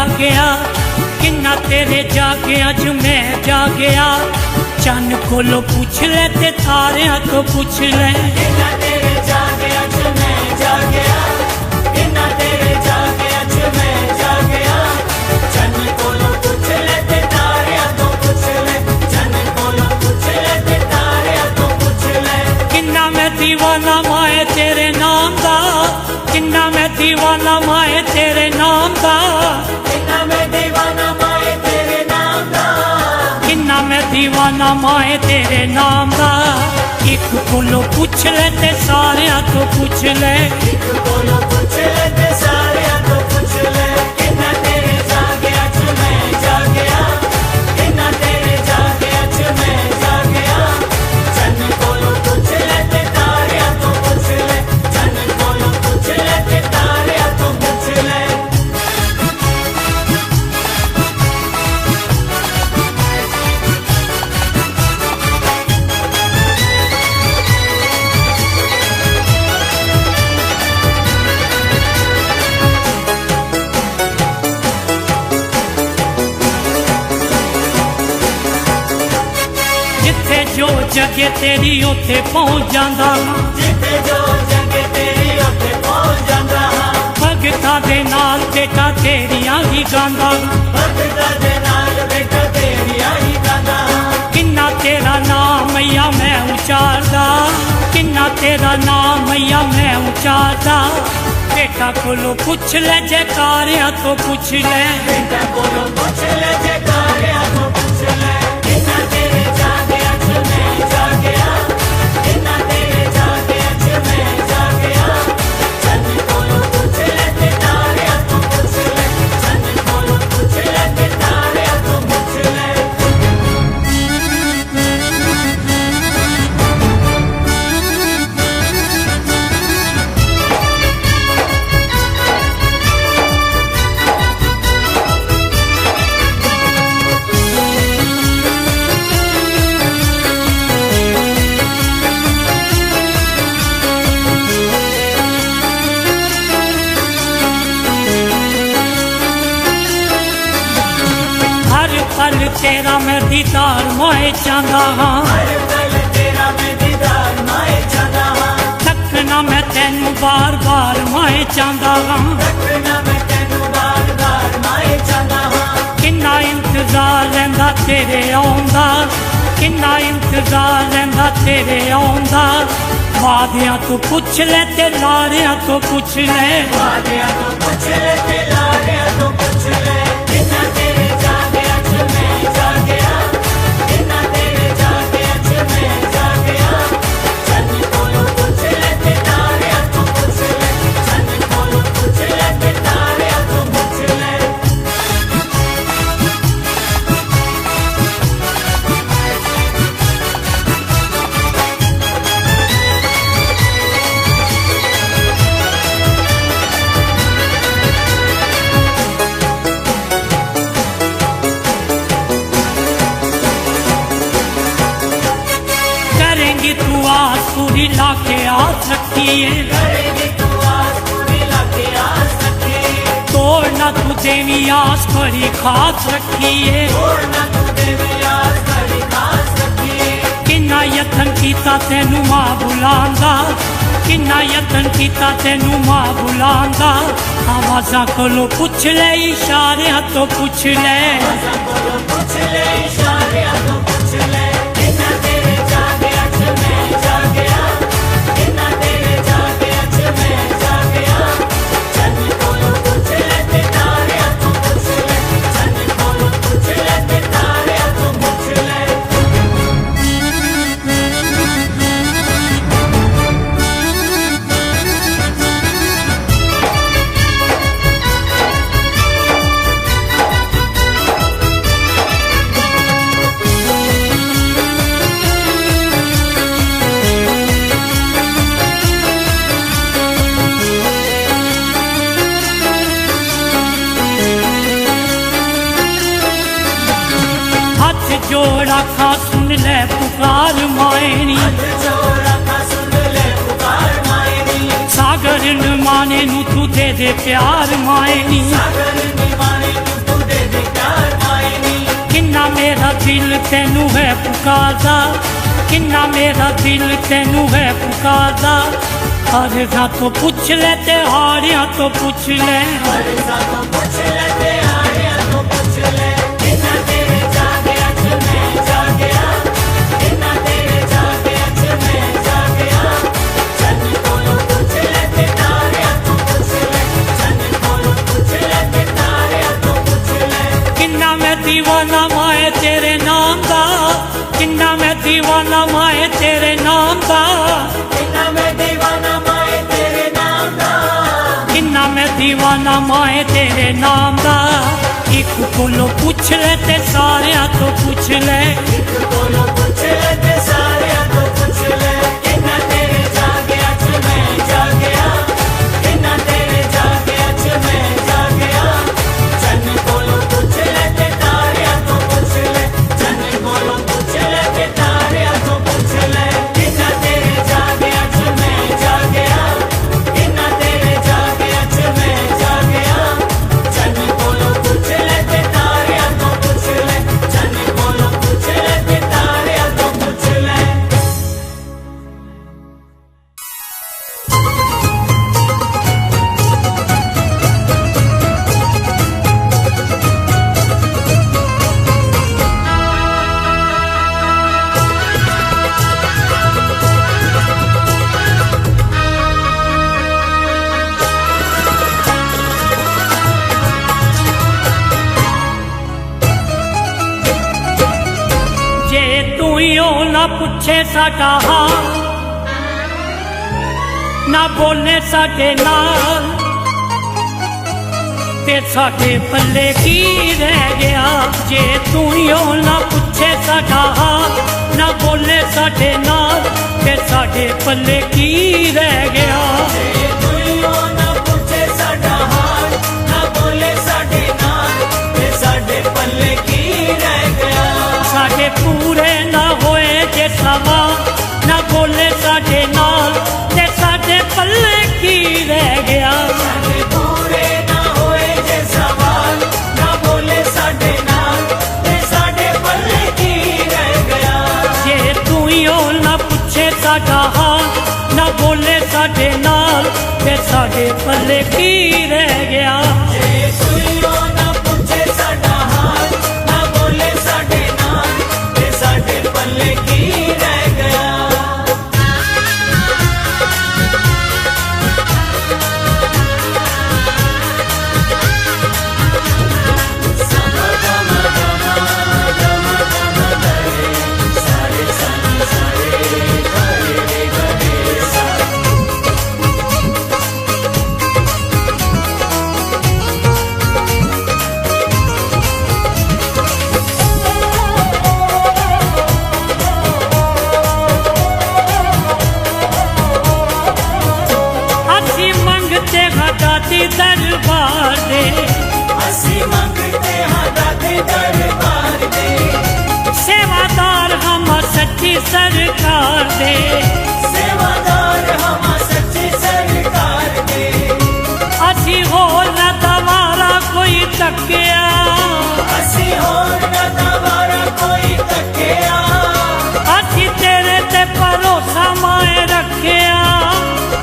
जागया किन्ना तेरे जागया च मैं जागया चन कोलो पूछ ले ते तारियां तो पूछ ले किन्ना तेरे जागया च मैं जागया किन्ना तेरे जागया च मैं जागया चन कोलो पूछ ले ते तारियां तो पूछ ले चन कोलो पूछ ले ते तारियां तो पूछ ले किन्ना मैं दीवाना माए तेरे नाम दा किन्ना मैं दीवाना माए तेरे नाम दा किन्ना मैं दीवाना माए तेरे नाम दा किन्ना मैं दीवाना माए तेरे नाम दा एक कोलो पूछ ले ते सारियां तो पूछ ले एक कोलो पूछ ले ते सारियां तो पूछ ले किन्ना तेरे जागया च मैं जागया किन्ना तेरे जागया च मैं जागया चन कोलो पूछ ले ते तारियां तो पूछ ले चन कोलो पूछ ले ते तारियां तो पूछ ले जिथे जो जगे तेरी उथे पहुंच जांदा जिथे जो जगे तेरी उथे पहुंच जांदा हां भगतां दे नाल बेटा तेरियां ही गांदा भगतां दे नाल बेटा तेरियां ही गांदा किन्ना तेरा नाम मैया मैं उचारदा किन्ना तेरा नाम मैया मैं उचारदा बेटा कोलो पूछ ले जयकारियां तो पूछ ले बेटा कोलो पूछ ले जयकारियां तो पूछ ले किन्ना तेरे जागया च मैं जागया किन्ना तेरे जागया च मैं जागया चन कोलो पूछ ले ते तारियां तो पूछ ले चन कोलो पूछ ले ते तारियां तो पूछ ले हर पल तेरा मैं दीदार मोए चाहदा हाँ हर पल तेरा मैं दीदार माए चाहदा हां तकना मैं तेनू बार बार मोए चाहदा हाँ तकना मैं तेनू बार बार माए चाहदा हां किन्ना इंतजार रहिंदा तेरे आउंदा किन्ना इंतजार रहिंदा तेरे आउंदा वादियां तू पूछ ले ते लारियां तो पूछ ले वादियां तो पूछ ले ते लारियां तो पूछ ले किन्ना तेरे जागया च मैं जागया किन्ना तेरे जागया च मैं जागया चन कोलो पूछ ले ते तारियां तो पूछ ले चन कोलो पूछ ले ते तारियां तो पूछ ले करेंगी तू आस पूरी लाके आस रखिए करेगी तू आस पूरी लाके आस रखी तोड़ना तू देवी आस बड़ी खास रखिए छोड़ना तू देवी आस बड़ी खास रखी किन्ना यतन कीता तेनू मां बुलांदा किन्ना यतन कीता तेनू मां बुलांदा आवाज़ां कोलों पूछ ले इशारियां तो पूछ ले कोलो पूछ ले इशारियां तो पूछ ले किन्ना तेरे जागया च मैं जागया किन्ना तेरे जागया च मैं जागया चन कोलो पूछ ले ते तारियां तो पूछ ले चन कोलो पूछ ले ते तारियां तो पूछ ले जोड़ा खा सुन ले पुकार मायनी जोड़ा का सुन ले पुकार मायनी साग सागर निमाने नू तू दे दे प्यार माए नी, सागर निमाने नू तू दे दे प्यार माए नी। किन्ना मेरा दिल तेनू है पुकारदा, किन्ना मेरा दिल तेनू है पुकारदा। हारें तो पुछ ले ते हारियां तो पुछ ले, हारें तो पुछ ले ते हारियां तो पुछ ले। किन्ना तेरे जागे अच मैं जागया, किन्ना तेरे जागे अच मैं जागया। चन्न कोलों पुछ ले ते तारियां तो पुछ ले, चन्न कोलों पुछ ले ते तारियां तो पुछ ले। किन्ना मैं दीवाना माए तेरे नाम दा, किन्ना मैं दीवाना माए तेरे नाम दा। किन्ना मैं दीवाना माए तेरे नाम दा, किन्ना मैं दीवाना माए तेरे नाम दा। एक कोलों पुछ ले ते सारियां तो पुछ ले, एक कोलों पुछ ले ते सारियां तो पुछ ले। किन्ना तेरे जागे अच मैं जागया, किन्ना तेरे जागे अच मैं जागया। चन्न कोलों पुछ ले ते तारियां तो पुछ ले, चन्न कोलों पुछ ले ते तारियां तो पुछ ले। किन्ना तेरे जागे अच मैं जागया, किन्ना तेरे जागे अच मैं जागया। चन्न कोलों पुछ ले ते तारियां तो पुछ ले, चन्न कोलों पुछ ले ते तारियां तो पुछ ले। जे तू ही हो ना पुछे साडा हाल, ना बोले साडे नाल, ते साडे पल्ले की रह गया। जे तू ही हो ना पुछे साडा हाल, ना बोले साडे नाल, ते साडे पल्ले की रह गया। जे दुनिया ना पूछे साडा हाल, ना बोले साडे नाल, ते साडे पल्ले की रह गया। साडे पूरे ना होए जे सवाल, ना बोले साडे नाल, ते साडे पल्ले की रह गया। साडे पूरे ना होए जे सवाल, ना बोले साडे नाल, ते साडे पल्ले की रह गया। जे तू ही हो ना पुछे साडा हाल, ना बोले साडे नाल, ते साडे पल्ले की रह गया। जे दुनिया ना पूछे साडा हाल, ना बोले साडे नाल, ते साडे पल्ले की रह गया। असी मंगते दादी दरबार दे, असी मंगते हाँ दादे दरबार दे। सेवादार हम सच्ची सरकार दे। सेवादार हम सच्ची सरकार दे। असी होर न दवारा कोई तकिया, असी होर न दवारा कोई तकिया। असी तेरे ते भरोसा माए रखिया।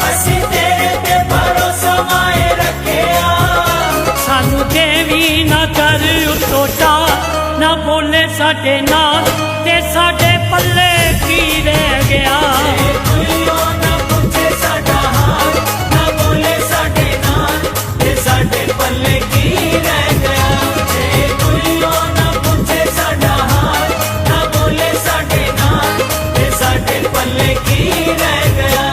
असी तेरे ते भरोसा माए रखिया। सानू देवी ना कर उटोटा, ना बोले साडे नाल, ते साडे पल्ले की रह गया। जे दुनिया ना पूछे साडा हाल, ना बोले साडे नाल, ते साडे पल्ले की रह गया। जे दुनिया ना पूछे साडा हाल, ना बोले साडे नाल, ते साडे पल्ले की रह गया।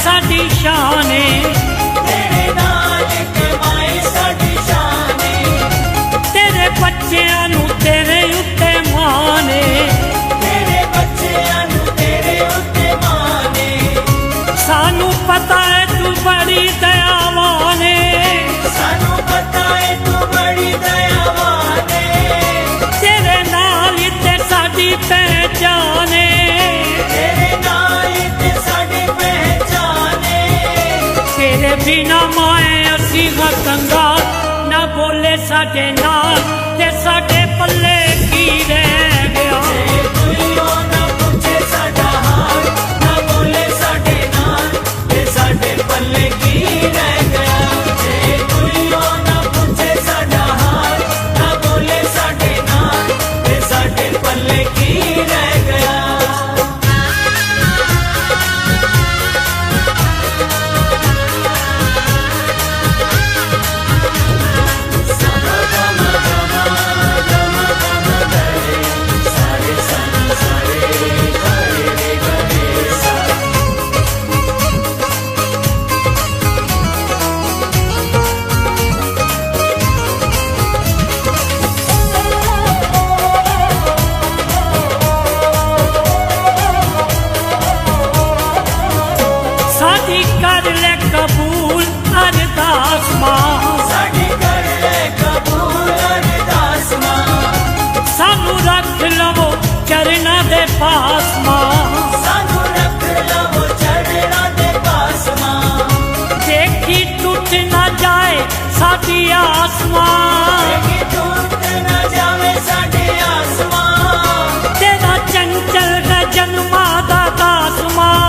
साडी शान है, तेरे नाल के माए साडी शान पता है तू बड़ी दयावान है, सानू पता है तू बड़ी दयावान है, तेरे नाल ते साडी पहचान है, तेरे नाल ते साडी पहचान है, तेरे बिना माए असी गंगा ना बोले साडे नाल ते साडे पल्ले की रह गया। कोई ना पूछे साडा हाल, ना बोले साडे नाल ते साडे पल्ले की रह गया। जे कोई ना पूछे साडा हाल, ना बोले साडे नाल ते साडे पल्ले की रह गया। साडी कर ले कबूल अरदास मां, साडी कर ले कबूल अरदास मां, सानू रख लवो चरना दे पास मां, सानू रख लवो चढ़ना दे पास मां, देखी टूट ना जाए साडी आसमां, कि टूट न जावे साडे आसमां, तेरा चंचल है जन्मा दा दास मां,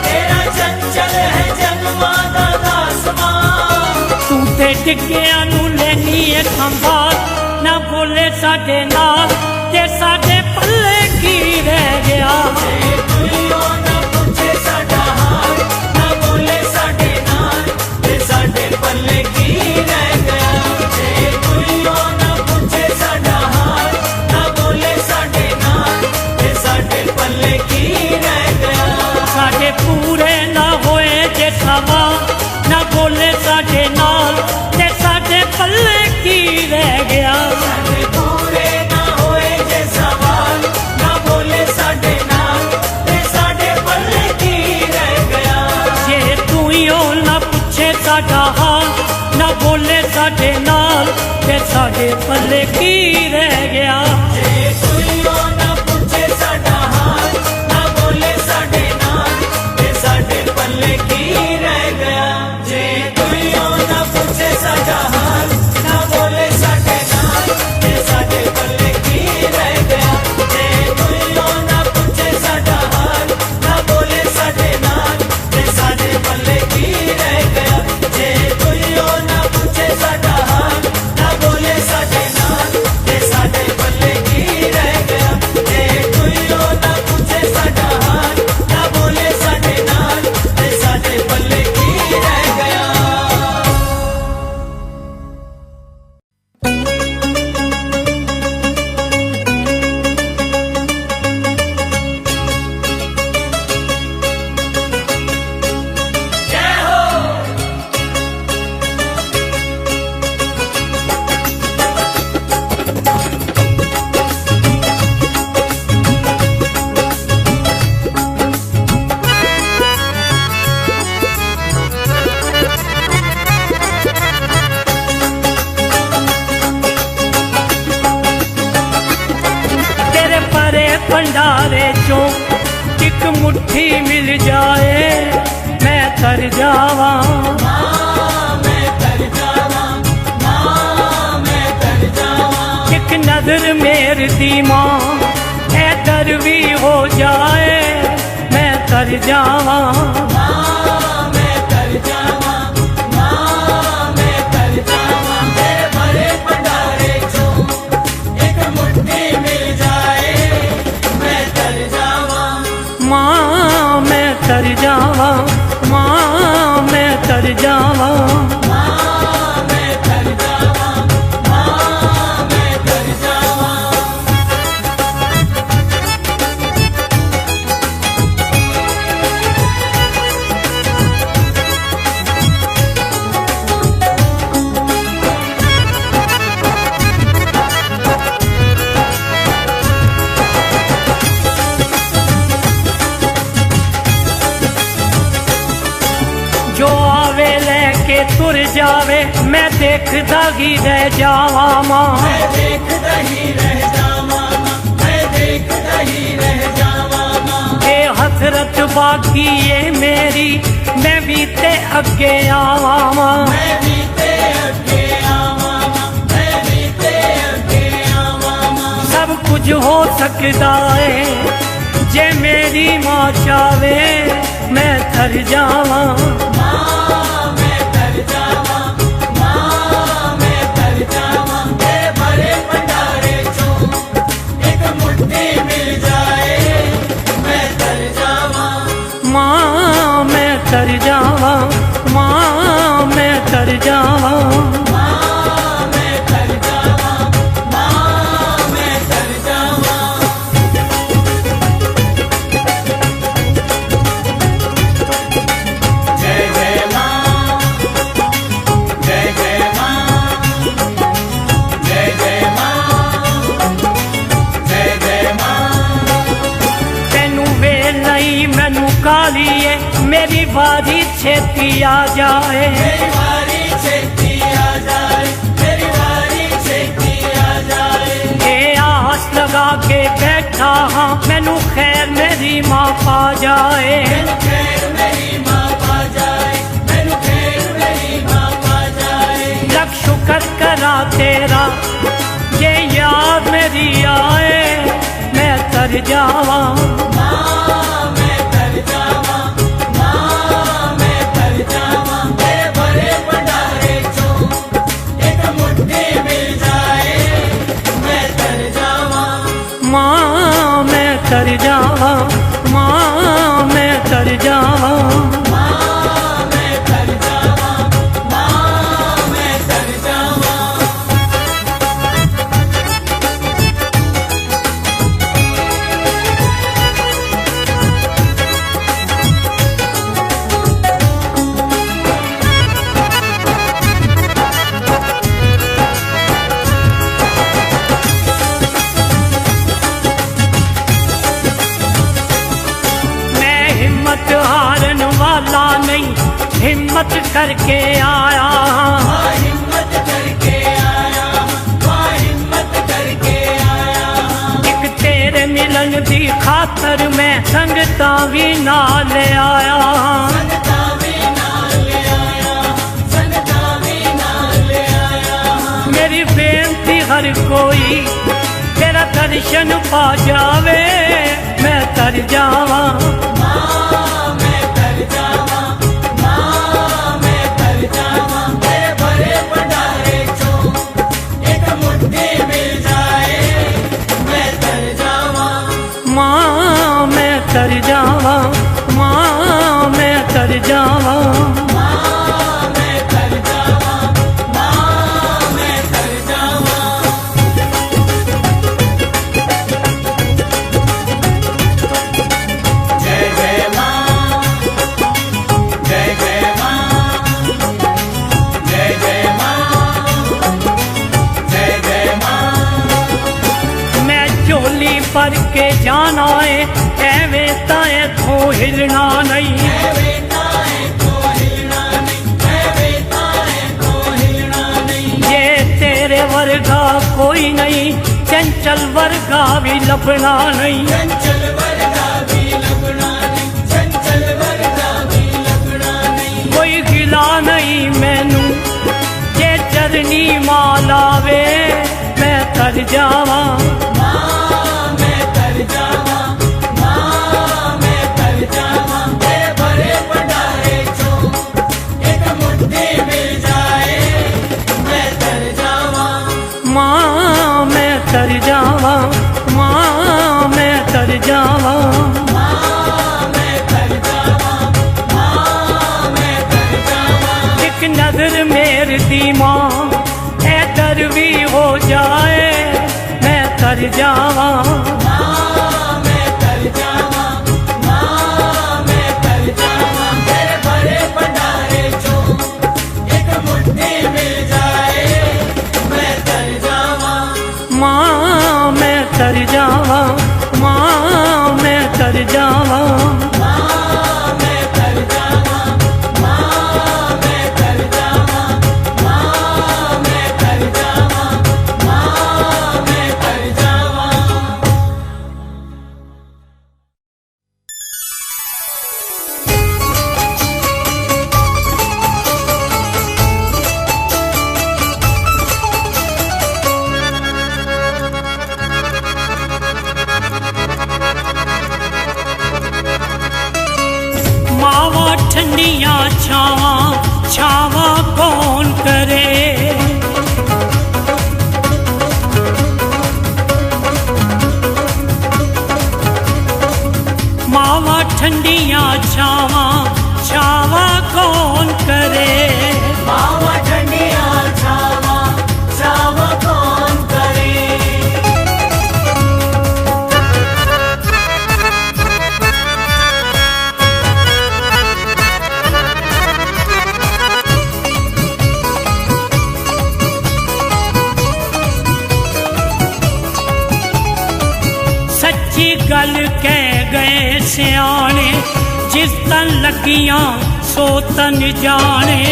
तेरा चंचल है जन्मा दा दास मां, तू ते डिग्गिया नू लेनी है संभाल, ना बोले साडे नाल ते साडे पल्ले की रह गया। कोई ना पूछे साडा हाल, ना बोले साडे नाल ते साडे पल्ले की रह गया। जे कोई ना पूछे साडा हाल, ना बोले साडे नाल ते साडे पल्ले की रह गया। साडे पूरे ना होए जे सवा, ना बोले साडे नाल ते साडे पल्ले की रह गया। साडे पूरे ना होए जे सवाल, ना बोले साडे नाल ते साडे पल्ले की रह गया। जे तू ही हो ना पूछे साडा हाल, ना बोले साडे नाल ते साडे पल्ले की रह गया। जे कोई ना पूछे साडा हाल, ना बोले साडे नाल ते साडे पल्ले की रह गया। जे कोई ना पूछे साडा हाल, ना बोले साडे नाल ते साडे पल्ले की रह गया। जे कोई ना पूछे साडा हाल, ना बोले साडे नाल ते साडे पल्ले की रह गया। जे कोई ना पूछे साडा हाल, ना बोले साडे नाल ते साडे पल्ले की रह गया। जे कोई ना पूछे साडा हाल, ना बोले साडे नाल ते साडे पल्ले की रह गया। तेरे परे भंडारे चो एक मुट्ठी मिल जाए मैं तर जावा। मैं तर जावा, मां मैं तर जावा। एक नजर मेर दी मां ऐ दर भी हो जाए मैं तर जावा। मैं तर जावा, मां मैं तर जावा। तेरे भरे भंडारे चो एक मुट्ठी मिल जाए मैं तर जावा। मां मैं तर जावा, मां मैं तर जावा। मां मैं तर जावा, मां मैं तर जावा। जो आवे लेके तुर जावे मैं देखदा ही रह जावा मां, मैं देखदा ही रह जावा मां, मैं देखदा ही रह जावा मां। ये हसरत बाकी ये मेरी मैं भी ते अगे आवा मां, मैं भी ते अगे आवा मां, मैं भी ते अगे आवा मां। सब कुछ हो सकदा है जे मेरी मां चावे मैं तर जावा मां, मैं तर जावा मां, मैं तर जावा। ते भरे भंडारे चों एक मुट्ठी मिल जाए मैं तर जावा मां, मैं तर जावा मां, मैं तर जावा मां, मैं तर जावा मां, मैं तर जावा। जय जय मां, जय जय मां, जय जय मां, जय जय मां। तेनू वे नहीं मैनू काली है मेरी बारी छेती आ जाए, मेरी बारी छेती आ जाए, मेरी बारी छेती आ जाए। ये आस लगा के बैठा हाँ मैनू खैर मेरी माँ पा जाए, मैनू खैर मेरी माँ पा जाए, मैनू खैर मेरी माँ पा जाए। लख शुक्र करा तेरा ये याद मेरी आए मैं तर जावा माँ, मैं तर जावा माँ, मैं तर जावा। तेरे भरे भंडारे चों एक मुट्ठी मिल जाए मैं तर जावा माँ, मैं तर जावा माँ, मैं तर जावा माँ, मैं तर जावा माँ, मैं तर जावा। मैं हिम्मत हारन वाला नहीं हिम्मत करके आया माँ हिम्मत करके आया, माँ हिम्मत करके आया। एक तेरे मिलन दी खातर मैं संगता भी नाल आया संगता भी नाल आया, संगता भी नाल आया। मेरी बेनती हर कोई तेरा दर्शन पा जावे मैं तर जावा माँ, मैं तर जावा माँ, मैं तर जावा। तेरे भरे भंडारे चों एक मुट्ठी मिल जाए मैं तर जावा माँ, मैं तर जावा माँ, मैं तर जावा माँ, मैं तर जावा माँ, मैं तर जावा। जय जय मां, जय जय मां, जय जय मां, जय जय मां। मैं झोली भर के जाना है एवें ताए थो हिलना नहीं है बेटा है तो हिलना नहीं, है बेटा है तो हिलना नहीं। ये तेरे वर्गा कोई नहीं चंचल वर्गा भी लभना नहीं चंचल वर्गा भी लगना नहीं, चंचल वर्गा भी लगना नहीं। कोई गिला नहीं मैनू जे चरनी मालावे मैं तर जावा माँ, मैं तर जावा माँ, मैं तर जावा। तेरे भरे भंडारे चों एक मुट्ठी मिल जाए मैं तर जावा माँ, मैं तर जावा माँ, मैं तर जावा माँ, मैं तर जावा माँ, मैं तर जावा। एक नजर मेर दी माँ ऐदर भी हो जाए मैं तर जावा माँ, मैं तर जावा माँ, मैं तर जावा। तेरे भरे भंडारे चों एक मुट्ठी मिल जाए मैं तर जावा माँ, मैं तर जावा माँ, मैं तर जावा माँ, मैं तर जावा माँ, मावा ठंडिया छावा छावा कौन करे। मावा ठंडिया छावा छावा कौन करे। मावा ठंडिया छावा छावा कौन करे। सच्ची गल कह गए सियाने जिस तन लगियां सो तन जाने।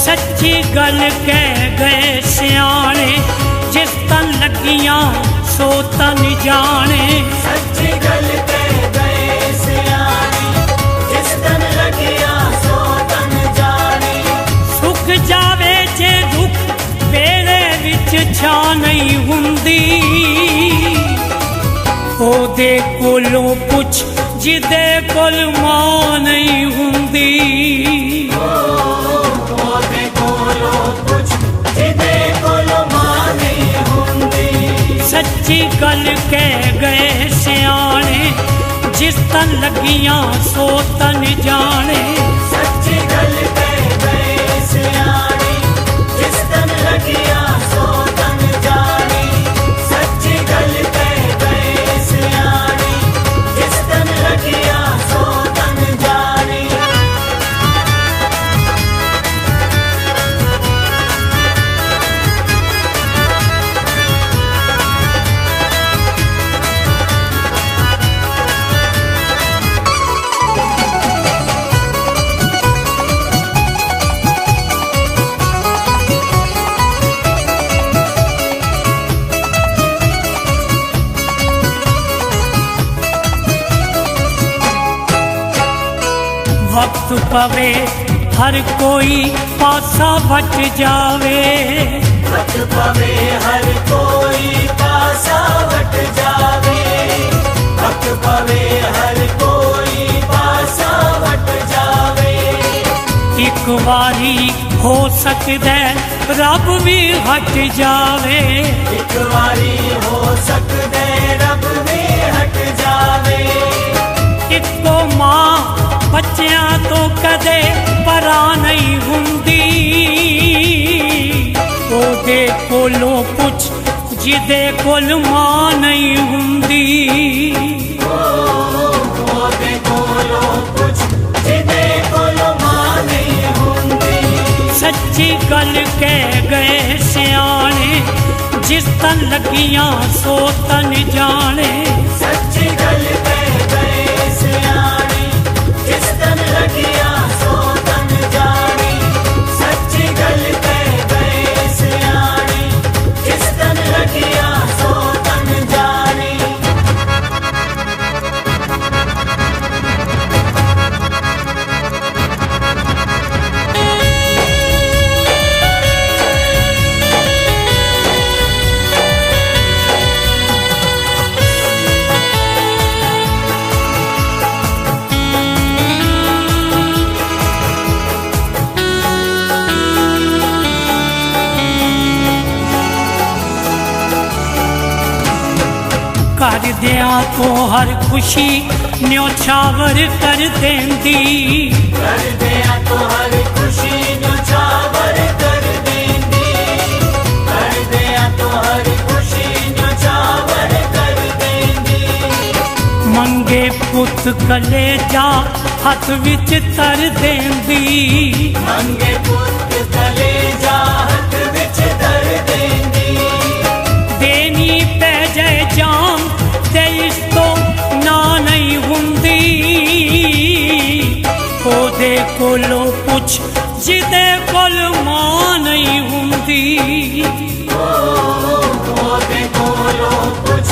सच्ची गल कह गए सियाने जिस तन लगियां सो तन जाने। सच्ची गल कह गए सियाने जिस तन लगिया सो तन जाने। सुख जावे जे दुख वेले विच छा नहीं हुंदी। ओदे कोलों पुछ जिदे कोल मां नहीं हुंदी। ओदे कोलों पुछ जिदे कोल मां नहीं हुंदी। सच्ची गल कह गए सियाने जिस तन लगियां सो तन जाने। सच्ची गल कह गए सियाने जिस तन लगिया सो तन जाने। सच्ची गल कह गए सियाने जिस तन लगिया सो तन जाने। वक्त पवे हर कोई पासा वट जावे। वक्त पवे हर कोई पासा वट जावे। वक्त पवे हर कोई पासा वट जावे। एक बारी हो सकदा रब भी हट जावे। एक बारी हो सकदे रब भी हट जावे। इको मां बच्चियां तो कदे परा नहीं हुंदी। ओदे कोलों पुछ जिदे कोल मां नहीं हुंदी। ओदे कोलों पुछ जिदे कोल मां नहीं हुंदी। सच्ची गल कह गए सियाने जिस तन लगियां सो तन जाने। सच्ची गल कह गए सियाने जिस तन लगिया सो तन जाने। सच्ची गल कह गए सियाने जिस तन लगिया सो तन जाने। कर दिया तो हर खुशी न्योछावर कर देंदी। कर दिया तो हर खुशी न्योछावर कर देंदी। कर दिया तो हर खुशी न्योछावर कर देंदी। मंगे पुत कलेजा हथ विच तर देंदी। मंगे पुत कलेजा हथ विच तर देंदी। देनी पै जाए जान ते इस तो ना नहीं हुंदी। ओदे कोलों पुछ जिदे कोल मां नहीं हुंदी। ओदे कोलों पुछ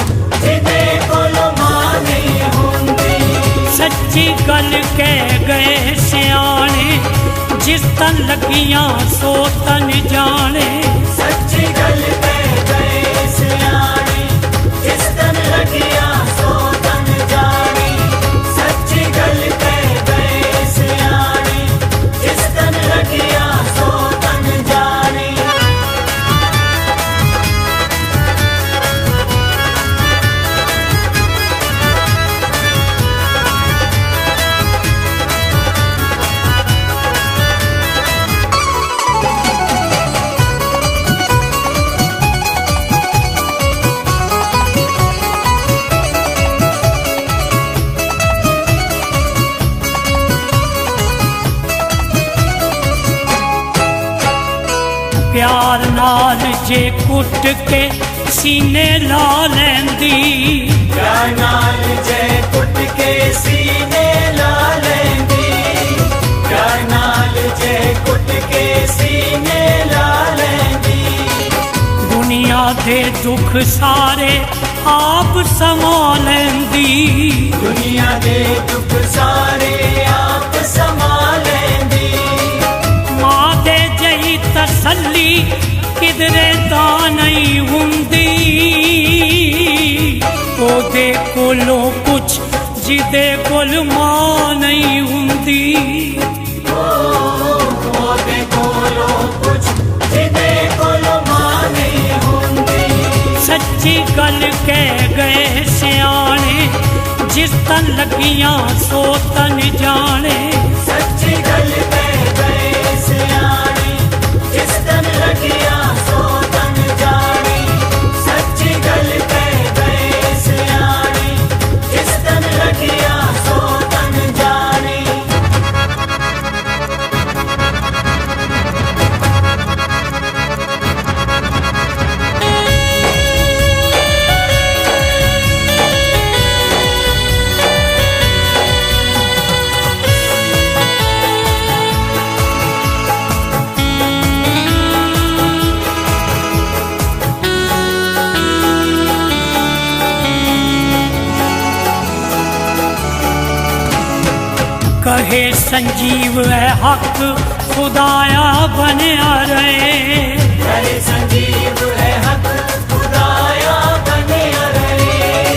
जिदे कोल मां नहीं हुंदी। सच्ची गल कह गए सियाने जिस तन लगियां सो तन जाने। सच्ची गल कह गए सियाने जिस तन लगिया सो तन जाने। प्यार नाल जे कुट के सीने ला लैंदी प्यार नाल जे कुट के सीने ला लैंदी प्यार नाल जे कुट के सीने ला लैंदी दुनिया दे दुख सारे आप समा लैंदी दुनिया दे दुख सारे आप समा लैंदी मां दे जही तसल्ली किधरे दा नहीं हुंदी ओदे कोलों कुछ जिदे कोल मां नहीं हुंदी ओदे कोलों कुछ जिदे कोल मां नहीं हुंदी सच्ची गल कह गए सियाने जिस तन लगियां सो तन जाने सच्ची गल कह गए सियाने जिस तन लगियां सो तन जाने सच्ची गल कह गए सियाने जिस तन लगियां सो तन जाने कहे संजीव है हक खुदाया बनया रहे कहे संजीव है हक खुदाया बनया रहे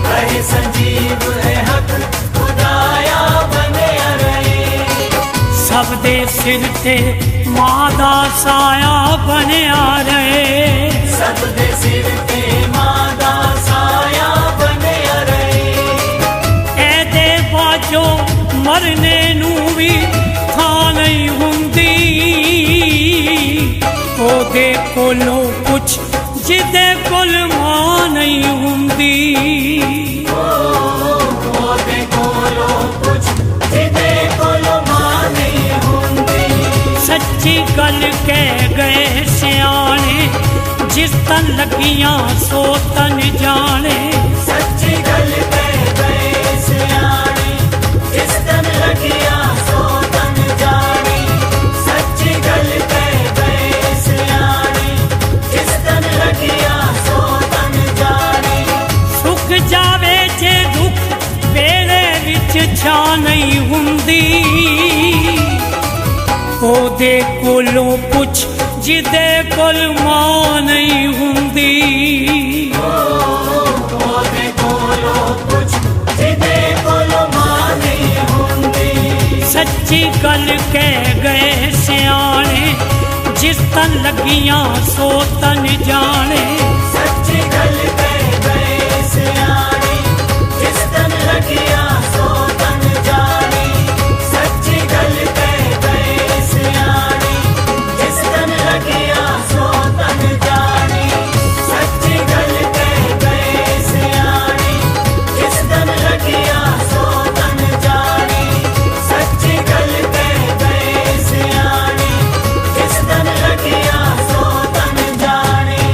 कहे संजीव है हक खुदाया बनया रहे सब दे सिर ते मां दा साया बनया रहे सब दे सिर ते मां दा साया बनया रहे ए दे बाजो मरने नू भी थां नहीं हुंदी ओदे कोलों कुछ जिदे कोल मां नहीं हुंदी ओदे कोलों कुछ जिदे कोल मां नहीं हुंदी सच्ची गल कह गए सियाने जिस तन लगियां सो तन जाने सच्ची गल कह गए सियाने जिस तन लगियां सो तन जाने सच्ची गल कह गए सियाने जिस तन लगियां सो तन जाने सुख जावे जे दुख वेले विच छा नहीं हुंदी ओदे कोलों पुछ जिदे कोल मां नहीं हुंदी ओदे कोलों कुछ जिदे कोल मां नहीं हुंदी सच्ची गल कह गए सियाने जिस तन लगियां सो तन जाने सच्ची गल कह गए सियाने जिस तन लगियां सो तन जाने सच्ची गल कह गए सियाने जिस तन लगियां सो तन जाने सच्ची गल कह गए सियाने जिस तन लगियां सो तन जाने सच्ची गल कह गए सियाने जिस तन लगियां सो तन जाने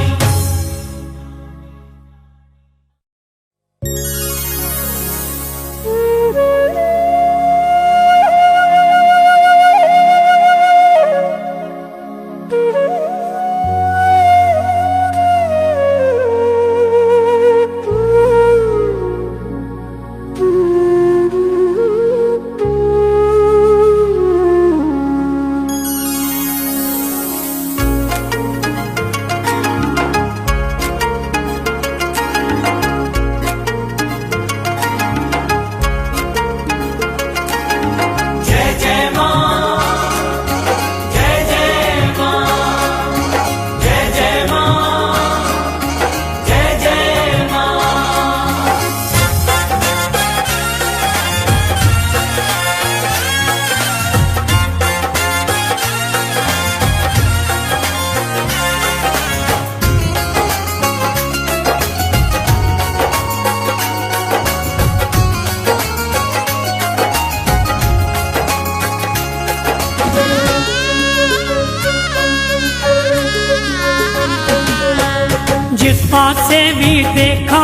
पासे भी देखा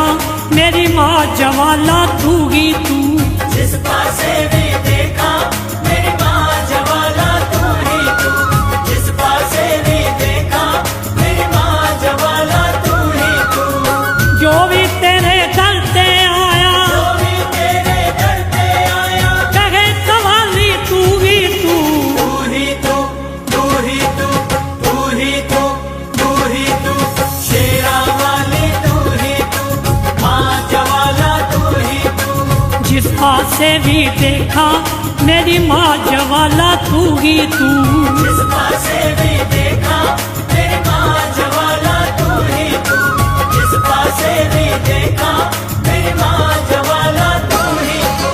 मेरी माँ जवाला तू ही तू। जिस पासे भी देखा मेरी माँ जवाला तू ही तू। जिस पासे भी देखा मेरी माँ जवाला तू ही तू। जो भी तेरे दर पे आया, जो भी तेरे दर पे आया, कहे सवाली तू ही तू। तू ही तू, तू ही तू, तू ही तू, तू ही तू। शेरा वाली तू ही तू, माँ जवाला तू ही तू। जिस पासे भी देखा मेरी माँ जवाला तू ही तू। जिस पासे भी देखा मेरी माँ जवाला तू ही तू। जिस पासे भी देखा मेरी माँ जवाला तू ही तू।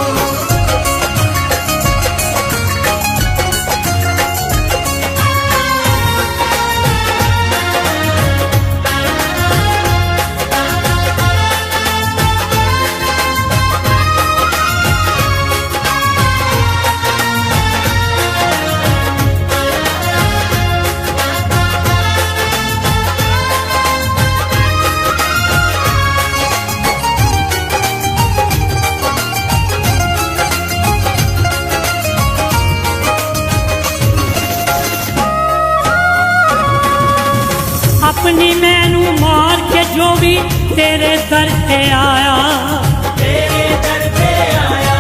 अपनी मैनू मार के जो भी तेरे दर पे आया, तेरे दर पे आया,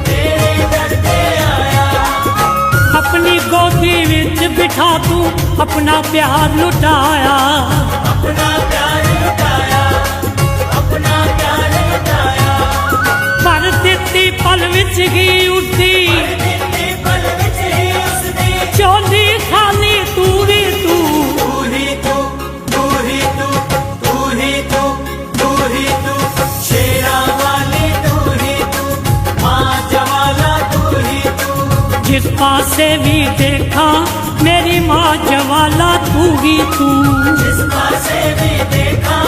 तेरे दर पे आया। अपनी गोदी विच बिठा तू अपना प्यार लुटाया। अपना प्यार लुटाया, अपना प्यार लुटाया। पर दित्ती पल विच ही उठदी दिल्ली पल विच ही उसदी चोली खाली तू ही तू। तू ही तू, तू ही तू, तू ही तू, तू ही तू। शेरा वाली तू ही तू, माँ जवाला तू ही तू। जिस पासे भी देखा मेरी माँ जवाला तू ही तू। जिस पासे भी देखा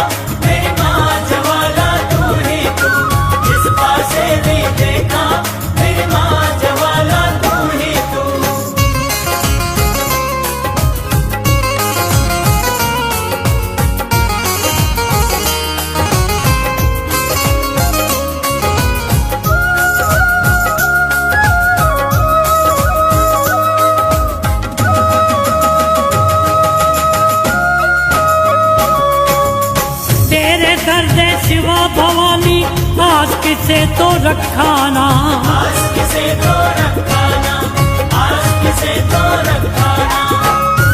मेरी माँ जवाला तू ही तू। जिस पासे भी देखा मेरी माँ जवाला तू ही तू। तेरे दर्द सिवा भवानी आस किसे तो रखाना। आस किसे तो रखाना, आस किसे तो रखाना।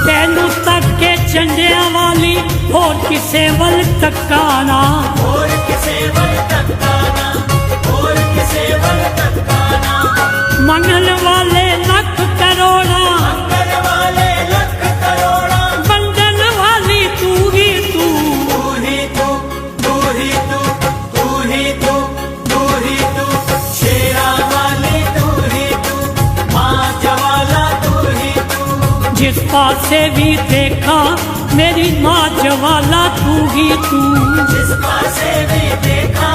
तेनू तक के चंडिया वाली और किसे वल तकाना। और किसे वल तकाना, और किसे वल तकाना। मंगल वाले लख करोड़ा, मंगल वाले लख करोड़ा। बंधन वाली तू ही तू। तू ही तू, तू ही तू, तू ही तू, तू ही तू। शेरा वाली तू ही तू, माँ जवाला तू ही तू। जिस पासे भी देखा मेरी माँ जवाला तू ही तू। जिस पासे भी देखा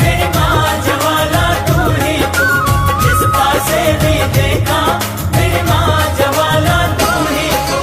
मेरी माँ जवाला तू ही तू। जिस पासे भी देखा मेरी माँ जवाला तू ही तू।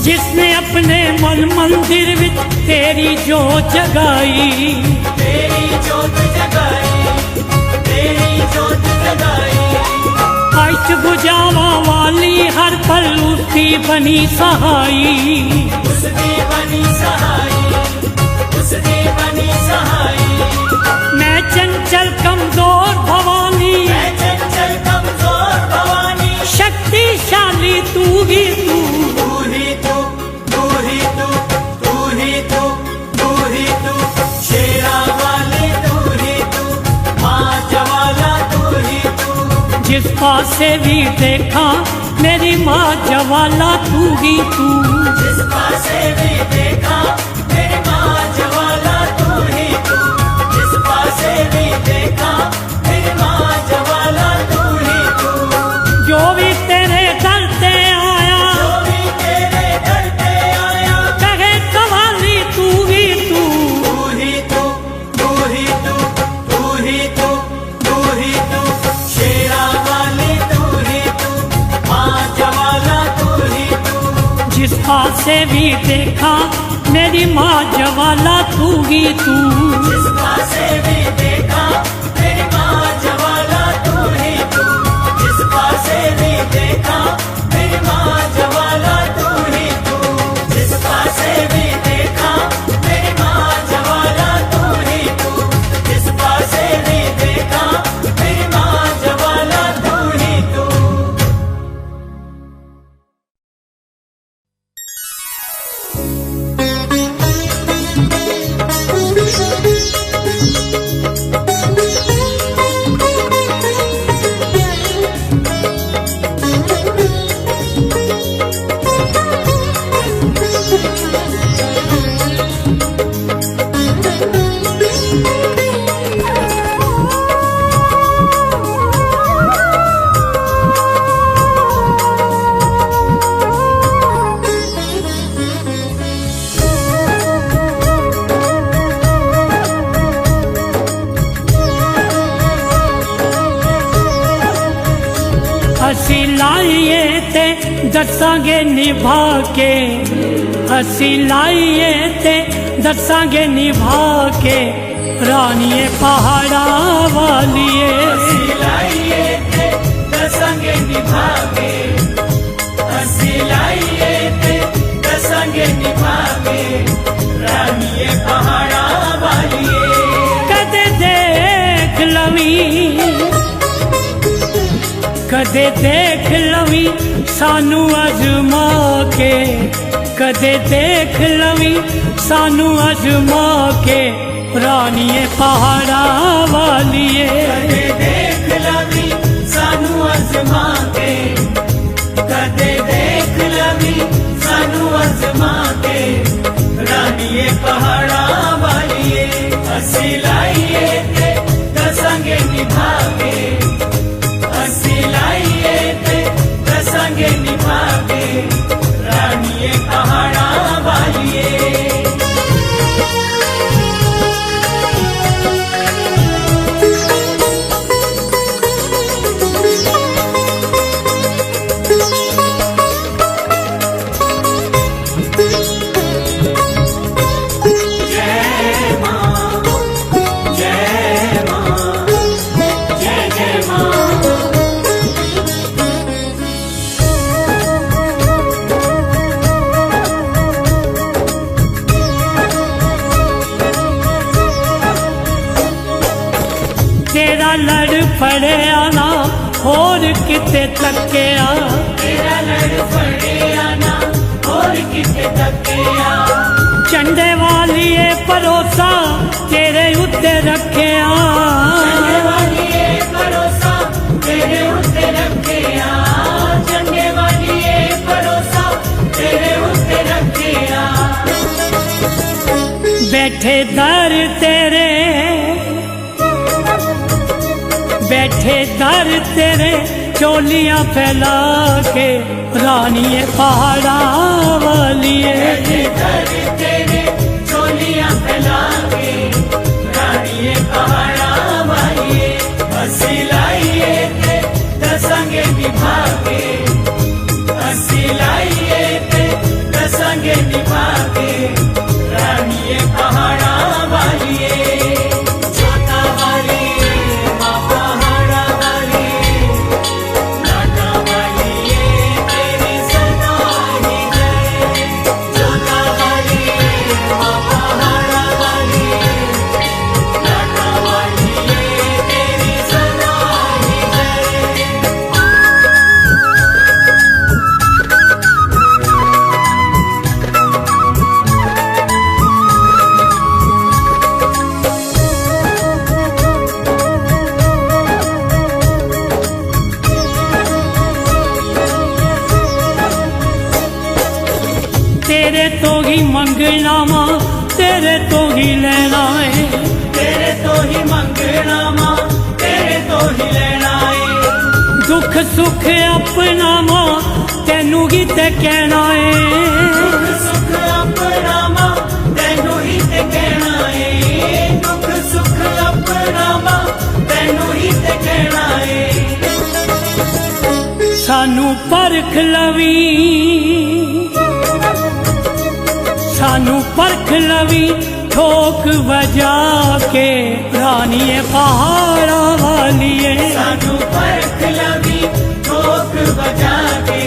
जिसने अपने मन मंदिर विच तेरी जोत जगाई। तेरी जोत जगाई, तेरी जोत जगाई। अष्ट बुझावा वाली हर पल उसकी बनी सहाई। उसकी बनी सहाई, उसकी बनी सहाई। मैं चंचल कमजोर भवानी, मैं चंचल कमजोर भवानी। शक्तिशाली तू ही तू। तू ही तू, तू ही तू, तू ही तू, तू ही तू। शेरा वाली तू ही तू, माँ जवाला तू ही तू। जिस पासे भी देखा मेरी माँ जवाला तू ही तू। जिस पासे भी देखा मेरी माँ जवाला तू ही तू। जिस पासे भी देखा मेरी माँ जवाला तू ही तू। जो भी तेरे दर पे आया, जो भी तेरे दर पे आया, कहे कवाली तू ही तू। तू ही तू, तू ही तू, तू ही तू, तू ही तू। शेरा वाली तू ही तू, माँ जवाला तू ही तू। जिस पासे भी देखा मेरी माँ जवाला तू ही तू। जिस पासे भी देखा मेरी माँ जवाला तू ही तू। जिस पासे भी देखा मेरी माँ जवाला तू ही तू। जिस पासे भी देखा मेरी माँ जवाला तू ही तू। जिस पासे भी देखा मेरी माँ जवाला तू ही तू। ਅਸੀਂ ਲਾਈਏ ਤੇ ਦੱਸਾਂਗੇ ਨਿਭਾ ਕੇ। ਅਸੀਂ ਲਾਈਏ ਤੇ ਦੱਸਾਂਗੇ ਨਿਭਾ ਕੇ। ਰਾਣੀਏ ਪਹਾੜਾਂ ਵਾਲੀਏ, लाइए थे दसंगे निभा के। हंसी लाइए थे दसंगे निभा के। रानिए पहाड़ा वालिए, ਕਦੇ ਦੇਖ ਲਵੀਂ, ਕਦੇ ਦੇਖ ਲਵੀਂ ਸਾਨੂੰ ਅਜ਼ਮਾ ਕੇ। ਕਦੇ ਦੇਖ ਲਵੀਂ ਸਾਨੂੰ ਅਜ਼ਮਾ ਕੇ। ਰਾਣੀਏ ਪਹਾੜਾਂ ਵਾਲੀਏ, कदे देख लवी सानू अजमा के। कदे देख लवी सानू अजमा के। रानिए पहाड़ा वालिए, हंसी लाइए थे दसंगे निभा के। हंसी लाइए थे दसंगे निभा के। रानिए पहाड़ा वालिए, ਤੇਰਾ ਲੜ ਫੜਿਆ ਨਾ ਹੋਰ ਕਿਤੇ ਤੱਕਿਆ। तेरा लड़ फड़िया ना और किते तकिया। ਝੰਡੇ ਵਾਲੀਏ ਭਰੋਸਾ ਤੇਰੇ ਉੱਤੇ ਰੱਖਿਆ। चंगे वालिए भरोसा तेरे उत्ते रखिया। चंगे वालिए भरोसा तेरे उत्ते रखिया। ਬੈਠੇ ਦਰ ਤੇਰੇ, बैठे दर तेरे चोलियां फैला के। रानीए पहाड़ा वालिए, दर तेरे चोलियां फैला के। रानिए पहाड़ा वालिए, हंसी लाइए थे दसंगे निभा के। हंसी लाइए थे दसंगे निभा के। रानिए पहाड़ा वालिए, जोता वाली माँ पहाड़ा वाली। लाटा वालिए तेरी सदा ही जय। जोता वाली माँ पहाड़ा वाली। लाटा वालिए तेरी सदा ही जय। तो ही मंगना वा तेरे तो ही लेना है तेरे तो ही मंगना मां तेरे तो ही लेना है दुख सुख अपना वा तेनू ही ते कहना है दुख सुख अपना मां तेनू ही ते कहना है दुख सुख अपना मां तेनू ही ते कहना है सानू परख लवी सानू परख लवी ठोक बजा के रानीए पहाड़ा वालिए सानू परख लवी ठोक बजा के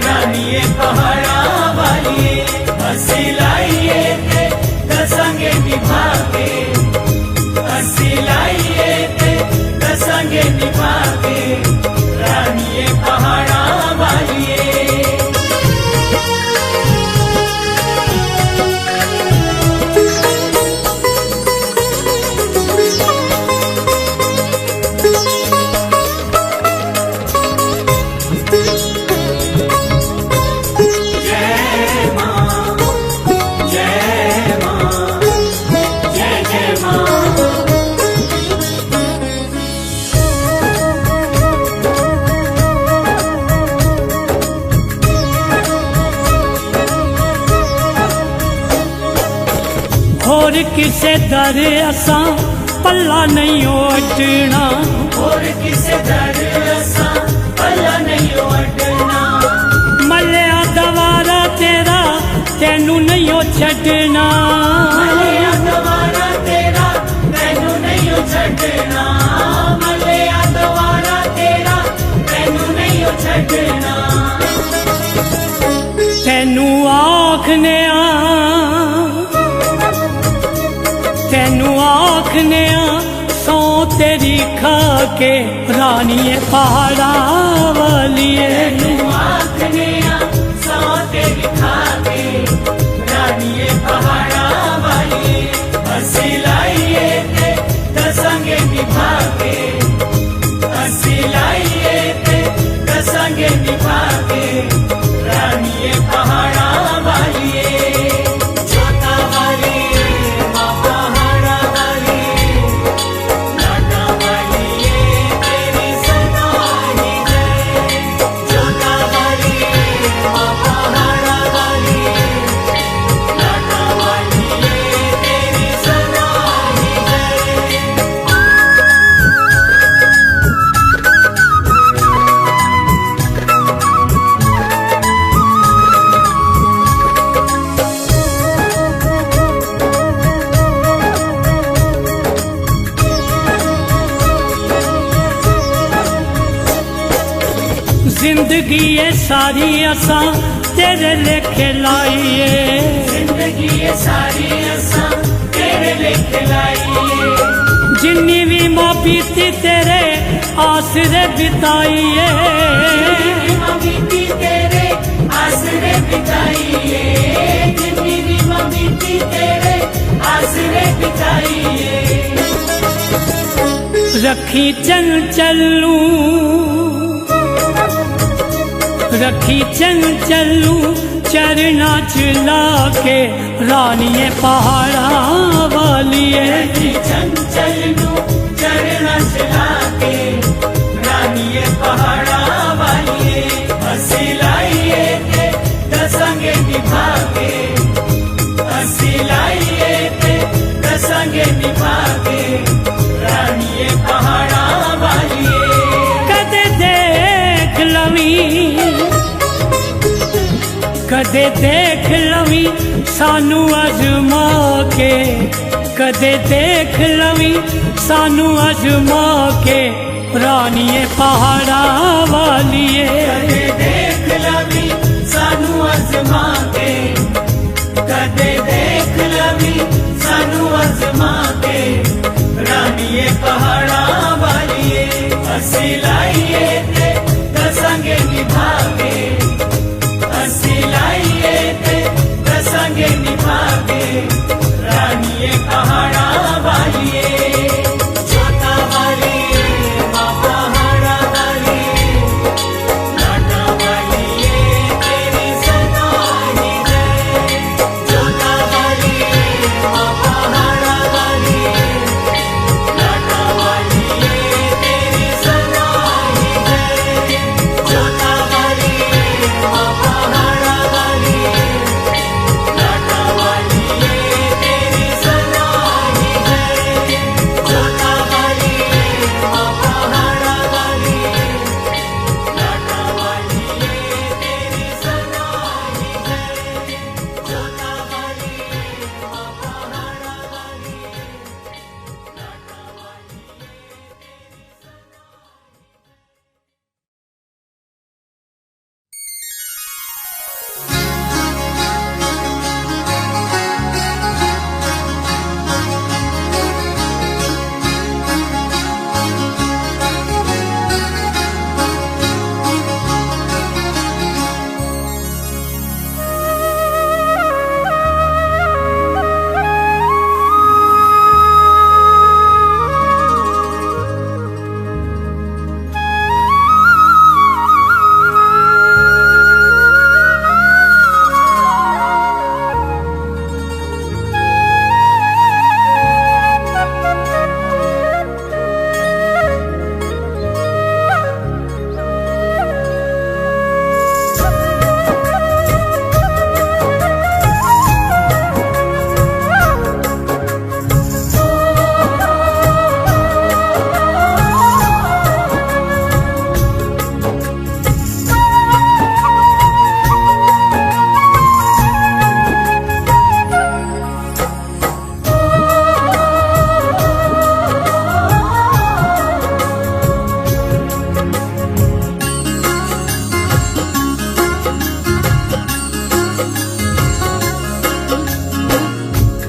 रानीए पहाड़ा वालिए हसी लाइए ते दसंगे निभा के हसी लाइए ते दसंगे निभा के रानीए पहाड़ा वालिए होर किसे दर असा पल्ला नहीं ओटना और किसे दर असा पल्ला नहीं ओटना मलिया दवारा तेरा तेनू नहीं ओ छड़ना मलिया दवारा तेरा तेनू नहीं ओ छड़ना मलिया दवारा तेरा तेनू नहीं ओ छड़ना तेनू आखने तेनू आखने सौ तेरी खा के रानीए पहाड़ा वालिए तेनू आखने सौ तेरी खा के रानीए पहाड़ा वालिए हसी लाइए ते दसंगे निभा के हसी लाइए ते दसंगे निभा के रानीए पहाड़ा वालिए जोता वाली मां पहाड़ा वाली लाडा वालिए तेरी सदा ही जय जोता वाली मां पहाड़ा वाली लाडा वालिए तेरी सदा ही जय जिंदगी ये सारी असा तेरे लेखे लाइए जिंदगी ये सारी असा तेरे लेके लाइए जिन्नी भी माँ बीती तेरे आसरे बिताइए बीती तेरे आसरे बिताइए जितनी भी बीती तेरे आसरे बिताइए रखी चंचलू रखी चंचलू चरना चला के रानीए पहाड़ा वालिए चंचल चरण चला के रानीए पहाड़ा वालिए हसी लाइए ते दसंगे निभा के हसी लाइए ते दसंगे निभा के रानीए पहाड़ा वालिए कदे देख लवी कदे देख लवी सानू अजमा के कदे देख लवी सानू अजमा के रानीए पहाड़ा वालिए कदे देख लवी सानू अजमा के कदे देख लवी सानू अजमा के रानीए पहाड़ा वालिए हसी लाइए ते दसंगे निभा के हसी लाइए ते दसंगे निभा के रानीए पहाड़ा वालिए जोता वाली मां पहाड़ा वाली लाडा वालिए तेरी सदा ही जय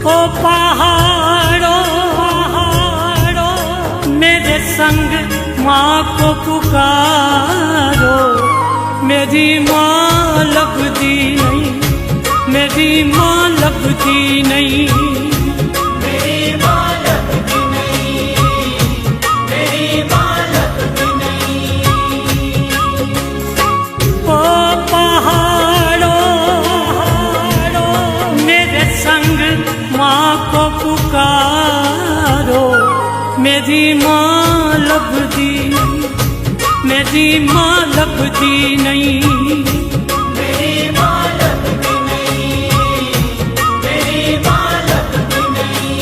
ओ पहाड़ों मेरे संग माँ को पुकारो, मेरी माँ लभदी नहीं, मेरी माँ लभदी नहीं, मेरी माँ लभदी नहीं, मेरी माँ लभदी नहीं। ओ पहाड़ों मेरे संग माँ को पुकारो, मेरी माँ लभदी नहीं, मेरी माँ लभदी नहीं, मेरी माँ लभदी नहीं, मेरी माँ लभदी नहीं।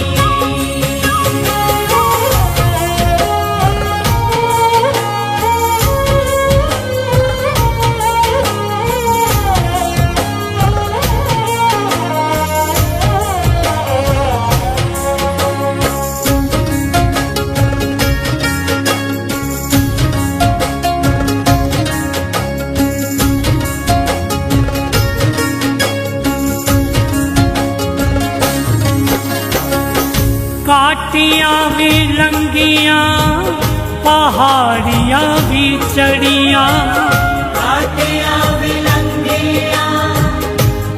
काटियाँ भी लंगियाँ, पहाड़ियाँ भी चढ़ियाँ, काटियाँ भी लंगियाँ,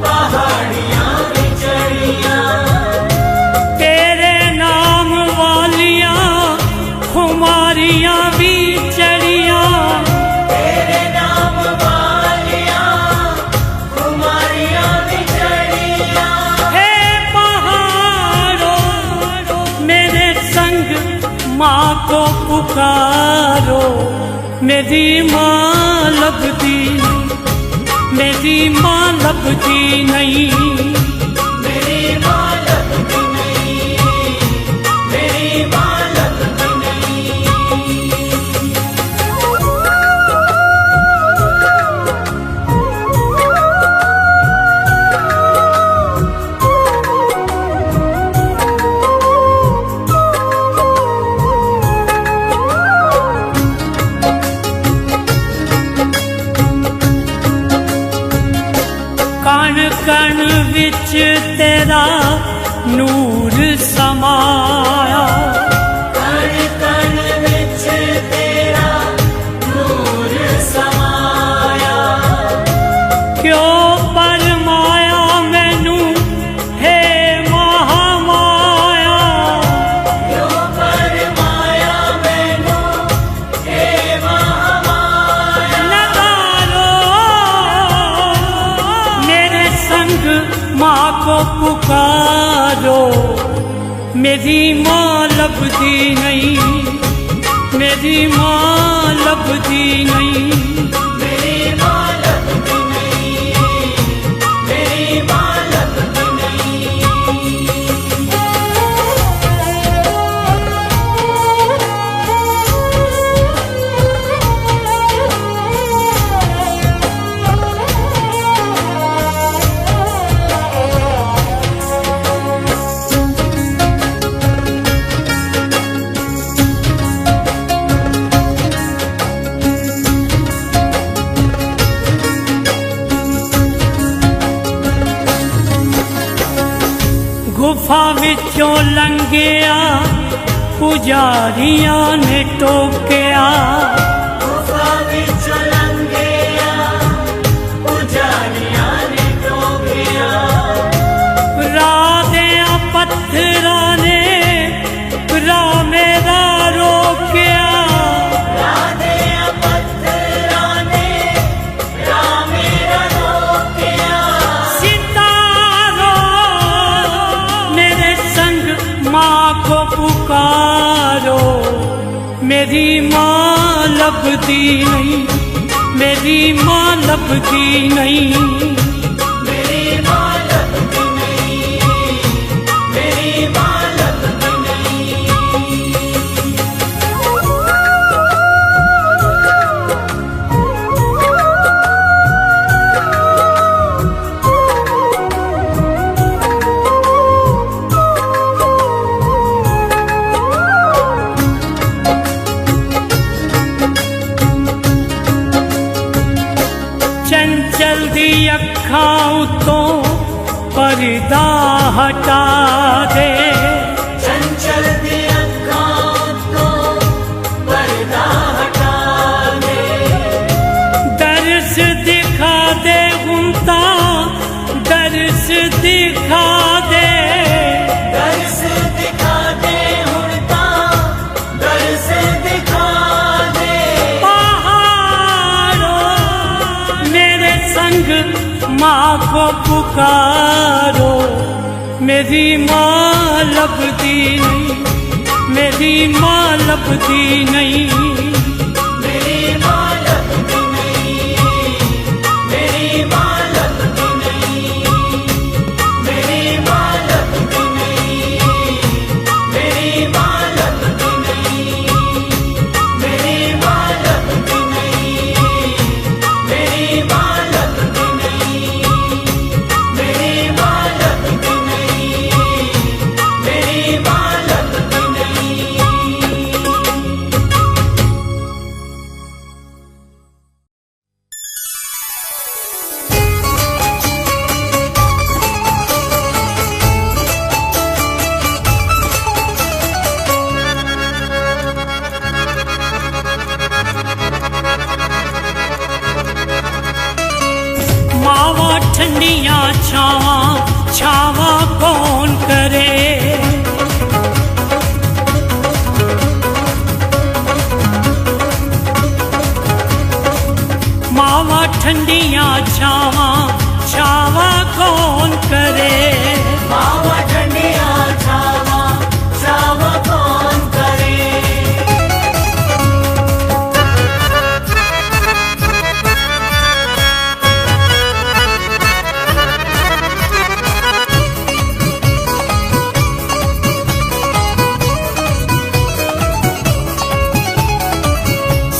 पहाड़ियाँ भी चढ़ियाँ, तेरे नाम वालियाँ खुमारियाँ भी चढ़ियाँ, तेरे नाम वालियाँ कुमारियाँ भी चढ़ियाँ। हे पहाड़ों मेरे संग माँ को पुकारो, मेरी माँ लभदी नहीं, मेरी माँ लभदी नहीं, मेरी माँ लभदी नहीं, मेरी माँ लभदी नहीं। कण कण विच तेरा नूर समाया, कण कण विच तेरा नूर समाया, क्यों परमाया मैनू हे महामाया, क्यों परमाया मैनू हे महामाया। नगारो मेरे संग माँ को पुकारो, मेरी माँ लभदी नहीं, मेरी माँ लभदी नहीं, मेरी माँ लभदी नहीं, मेरी माँ लभदी नहीं। गुफा विचों लंघिया पुजारियां ने टोकिया, गुफा विच लंघिया पुजारियां ने टोकिया, राह दियां पत्थरां ने राह मेरा रोकिया, राह दियां पत्थरां ने राह मेरा रोकिया। सितारो मेरे संग माँ को पुकारो, मेरी माँ लभदी नहीं, मेरी माँ लभदी नहीं, मेरी माँ लभदी नहीं, मेरी माँ लभदी नहीं। चंचल दी अखां उतों पर्दा हटा मेरी माँ लभदी नहीं, मेरी माँ लभदी नहीं, मेरी माँ लभदी नहीं, मेरी माँ लभदी नहीं, मेरी माँ लभदी नहीं, मेरी माँ लभदी नहीं, मेरी माँ लभदी नहीं, मेरी माँ लभदी नहीं, मेरी माँ लभदी नहीं, मेरी माँ लभदी नहीं। मावा ठंडिया छावा छावा कौन करे, मावा ठंडिया छावा छावा कौन करे, मावा ठंडिया छावा छावा कौन करे।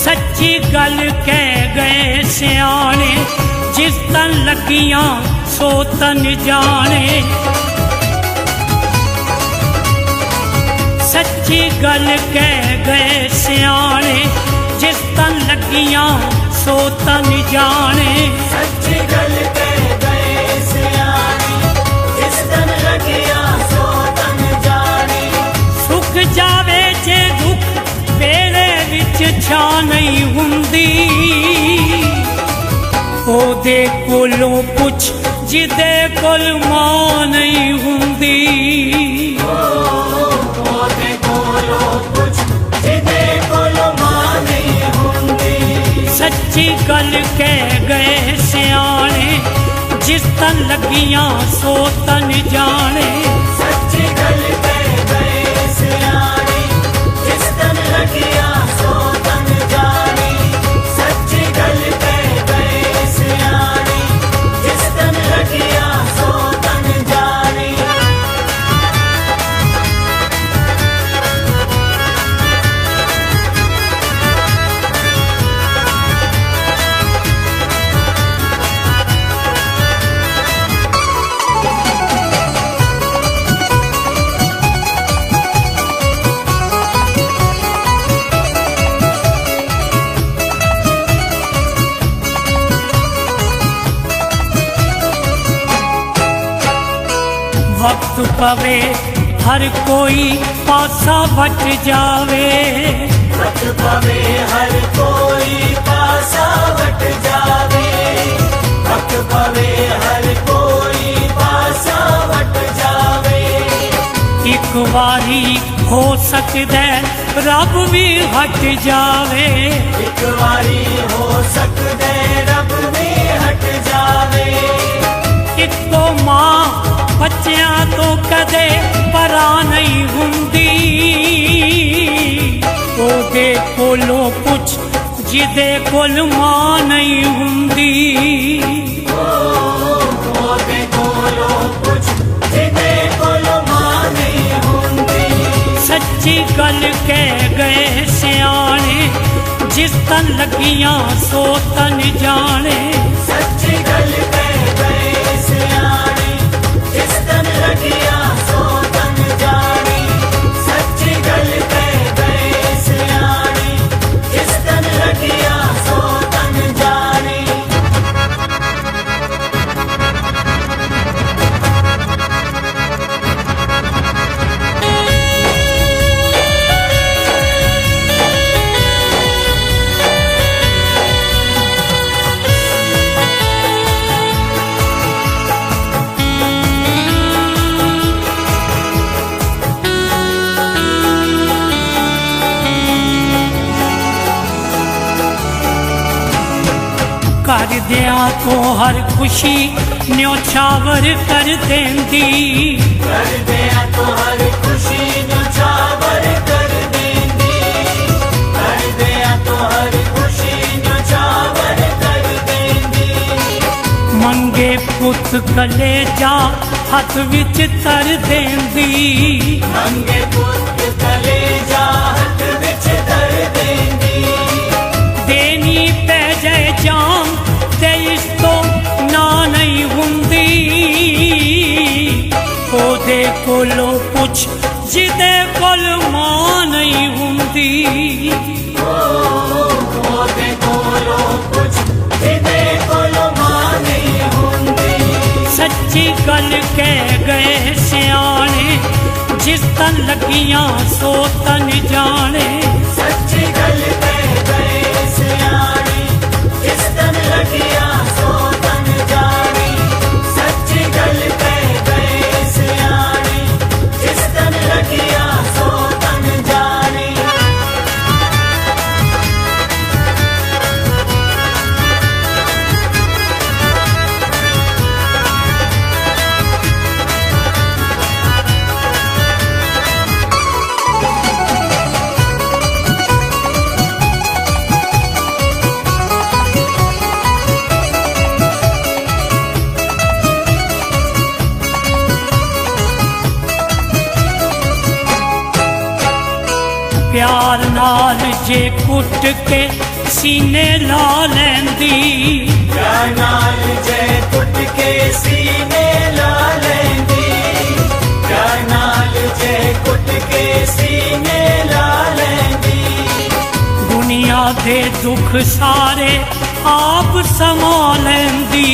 सच्ची गल कह गए सियाने, जिस तन लगियां सो तन जाने, सच्ची गल कह गए सियाने, जिस तन लगियां सो तन जाने, सच्ची गल कह गए सियाने, जिस तन लगिया सो तन जाने। सुख जावे जे दुख वेले विच छा नहीं हुंदी, ओदे कोलों पुछ जिदे कोल मां नहीं हुंदी, ओदे कोलों पुछ जिदे कोल मां नहीं हुंदी। सच्ची गल कह गए सियाने, जिस तन लगियां सो तन जाने, सच्ची गल कह गए सियाने, जिस तन लगिया सो तन जाने। सच्ची गल कह गए सियाने, जिस तन लगिया सो तन जाने। वक्त पवे हर कोई पासा वट जावे, वट पवे हर कोई पासा वट जावे, वट पवे हर कोई पासा वट जावे। एक वारी हो सकदा रब भी हट जावे, एक वारी हो सकदे रब भी हट जावे। इको मां बच्चियां तो कदे परा नहीं हुंदी, ओदे कोलों पुछ जिदे कोल मां नहीं हुंदी, ओदे कोलों पुछ जिदे कोल मां नहीं हुंदी। सच्ची गल कह गए सियाने, जिस तन लगियां सो तन जाने, सच्ची गल कह गए सियाने, जिस तन लगिया सो तन जाने। सच्ची गल कह गए सियाने, जिस तन लगिया सो तन जाने। कर दिया को हर खुशी न्योछावर कर देंदी, कलेजा हथ विच तर देंदी मंगे पुत कलेजा हथ विच धर देंदी देनी पै जाए जान ते इस तो ना नहीं हुंदी ओदे कोलों पुछ जिदे कोल मां नहीं हुंदी ओदे कोलों पुछ जिदे कोल मां नहीं हुंदी सच्ची गल कह गए सियाने जिस तन लगियां सो तन जाने सच्ची गल कह गए सियाने जिस तन लगियां सो तन जाने सच्ची गल कह गए सियाने जिस तन लगियां सो तन जाने प्यार नाल जे कुट के सीने ला लैंदी प्यार नाल जे कुट के सीने ला लैंदी प्यार नाल जे कुट के सीने ला लैंदी दुनिया दे दुख सारे आप समा लैंदी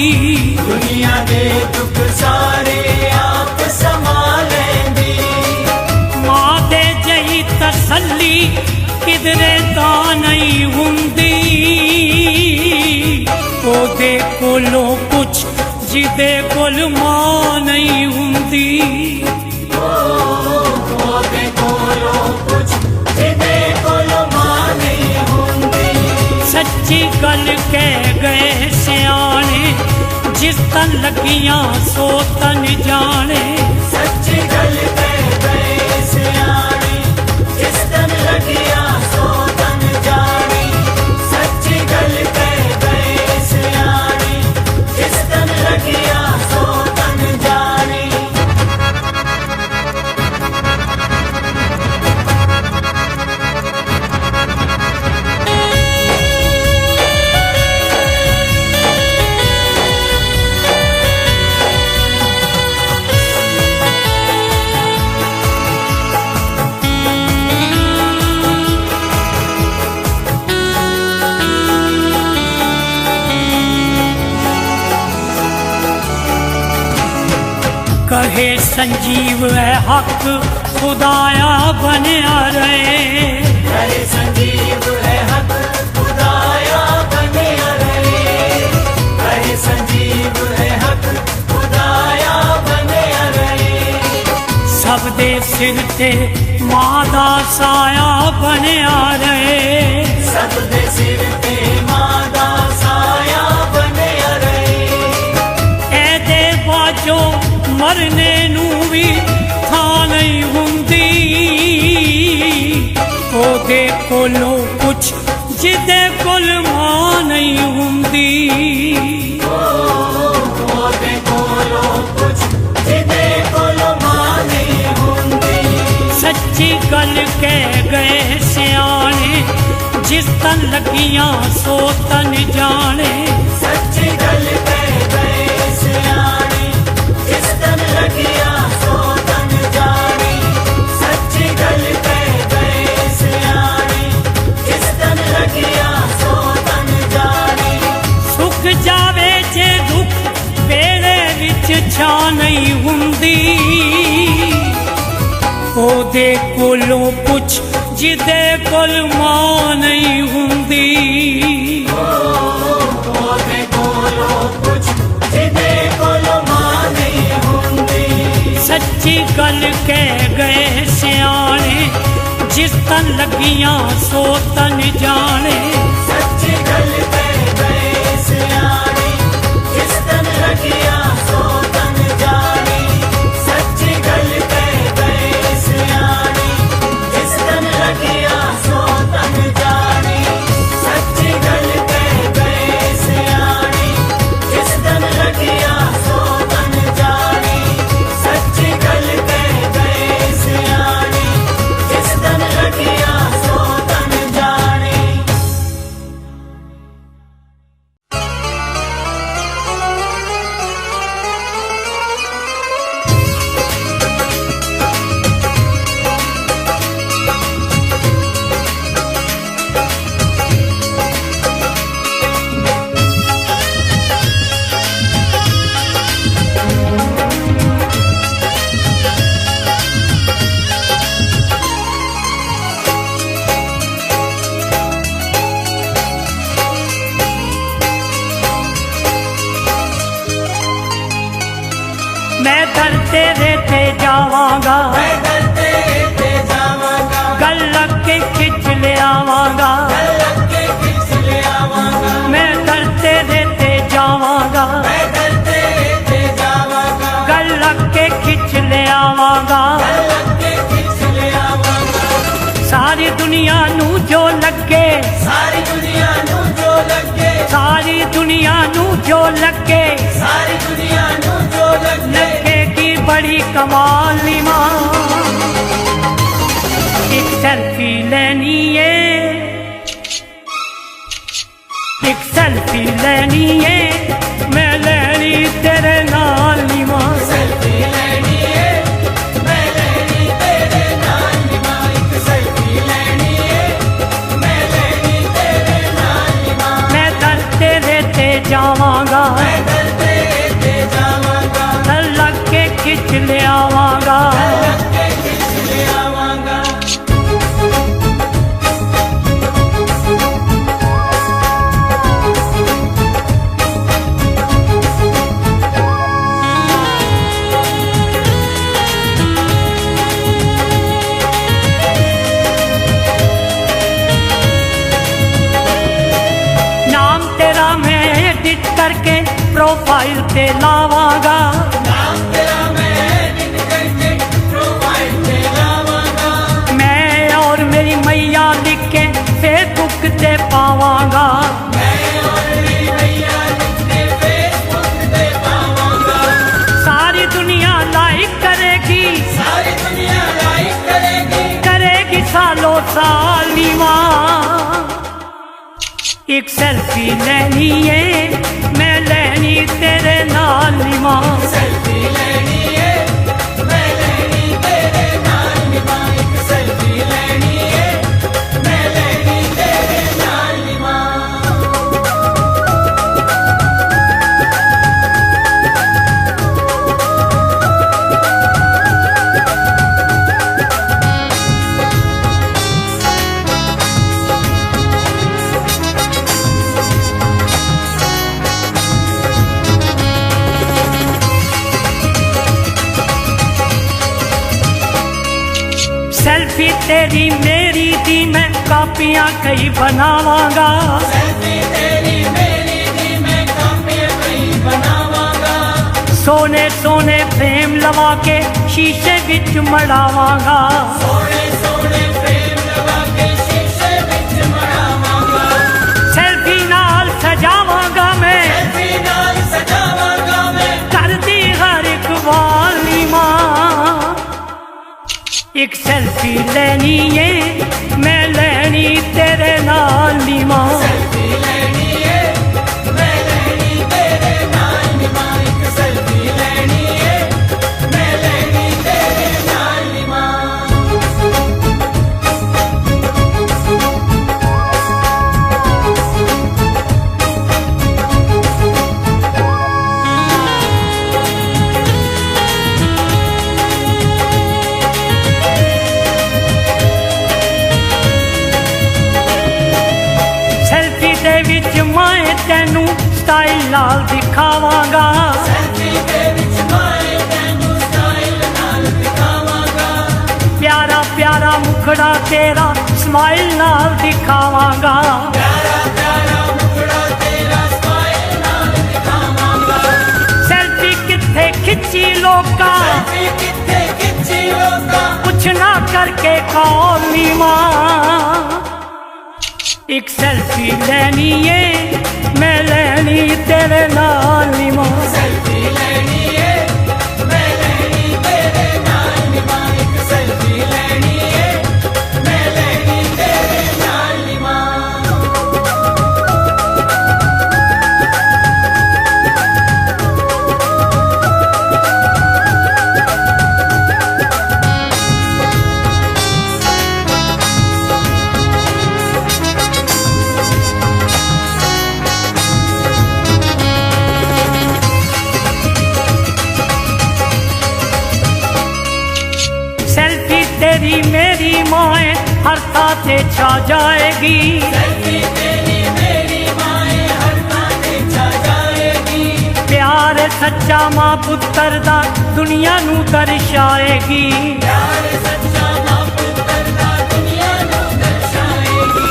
दुनिया दे दुख सारे आप समा लैंदी मां दे जही तसल्ली किधरे ता नहीं हुंदी ओदे कोलों कुछ जिदे कोल मां नहीं हुंदी ओदे कोलों कुछ जिदे कोल मां नहीं हुंदी सच्ची गल कह गए सियाने जिस तन लगियां सो तन जाने सच्ची गल कह गए सियाने जिस तन लगियां सो तन जाने सच्ची गल कह गए सियाने जिस तन लगियां सो तन जाने कहे संजीव है हक खुदाया बनया रहे करे संजीव है हक खुदाया बनिया रहे करे संजीव है हक खुदाया बनिया रहे सब दे सिर ते मां दा साया बनया रहे सब दे सिर ते मां दा साया बनिया रहे ऐदे बाजो मरने नू भी था नहीं हुंदी ओदे कोलों कुछ जिदे कोल मां नहीं हुंदी ओदे कोलों कुछ जिदे कोल मां नहीं हुंदी सच्ची गल कह गए सियाने जिस तन लगियां सो तन जाने सच्ची गल कह गए सियाने जिस तन लगियां सो तन जाने सच्ची गल कह गए सियाने जिस तन लगियां सो तन जाने सुख जावे जे दुख वेले विच छा नहीं हुंदी ओदे कोलों पुछ जिदे कोल मां नहीं हुंदी ओदे कोलों कुछ जिदे कोल मां नहीं हुंदी सच्ची गल कह गए सियाने जिस तन लगियां सो तन जाने सच्ची गल कह गए सियाने जिस तन लगियां सो तन जाने सच्ची गल कह गए सियाने जिस तन लगियां सो तन जाने सच्ची गल कह गए सियाने जिस तन लगियां सो तन आवांगा पैदल तेरे जावांगा गल लग के खिंच ले आवांगा लग के खिंच ले आवांगा मैं दर तेरे ते जावांगा पैदल तेरे जावांगा गल लग के खिंच ले आवांगा लग के खिंच ले आवांगा सारी दुनिया नू जो लगे सारी दुनिया नू जो लगे सारी दुनिया नू जो लगे सारी दुनिया नू जो लगे लगेगी बड़ी कमाल नी मां एक सेल्फी लेनी है एक सेल्फी लेनी है मैं लेनी तेरे नाल नी मां सेल्फी लेनी है मैं लेनी तेरे नाल नी मां एक सेल्फी लेनी है मैं लेनी तेरे नाल नी मां मैं दर तेरे ते जावांगा पैदल तेरे जावांगा दर लग के खिंच ले आवांगा लग के खिंच ले आवांगा नाम तेरा मैं एडिट करके प्रोफाइल पे लावांगा नाम तेरा मैं एडिट करके प्रोफाइल पे लावांगा मैं और मेरी मैया लिख के फेसबुक पे पावांगा मैं और मेरी मैया लिख के फेसबुक पे पावांगा सारी दुनिया लाइक करेगी सारी दुनिया लाइक करेगी करेगी सालों साल नी मां एक सेल्फी लेनी है मैं लेनी तेरे नाल नी मां सेल्फी लेनी है मैं लेनी तेरे नाल नी मां एक सेल्फी लेनी है मैं लेनी तेरे नाल नी मां सेल्फी तेरी मेरी दी मैं कापियां कई बनावांगा सेल्फी तेरी मेरी दी मैं कापियां कई बनावांगा सोने सोने फ्रेम लवा के शीशे विच मड़ावांगा सोने सोने फ्रेम लगा के शीशे विच मड़ावांगा सेल्फी नाल सजावांगा मैं सेल्फी नाल सजावांगा मैं करदी हर एक वाली मां एक सेल्फी लेनी है मैं लेनी तेरे नाल नी मां सेल्फी लेनी है मैं लेनी तेरे नाल नी मां एक सेल्फी लेनी है मैं लेनी तेरे नाल नी मां सेल्फी दे विच मैं तेनू स्टाइल नाल दिखावांगा सेल्फी दे विच मैं तैनू स्टाइल नाल दिखावांगा प्यारा प्यारा मुखड़ा तेरा स्माइल नाल दिखावांगा प्यारा प्यारा मुखड़ा तेरा स्माइल नाल दिखावांगा सेल्फी किथे खिंची लोका सेल्फी किथे खिंची लोका कुछ ना करके कॉल नी मां एक सेल्फी लेनी है मैं लेनी तेरे नाल नी मां सेल्फी लेनी है मैं लेनी तेरे नाल नी मां एक सेल्फी लेनी है मैं लेनी तेरे नाल नी मां तेरी मेरी माए हर ताते छा जाएगी। सेल्फी तेरी मेरी माए हर ताते छा जाएगी। प्यार प्यार सच्चा मां पुत्तर दा दुनिया नू दर्शाएगी प्यार सच्चा मां पुत्तर दा दुनिया नू दर्शाएगी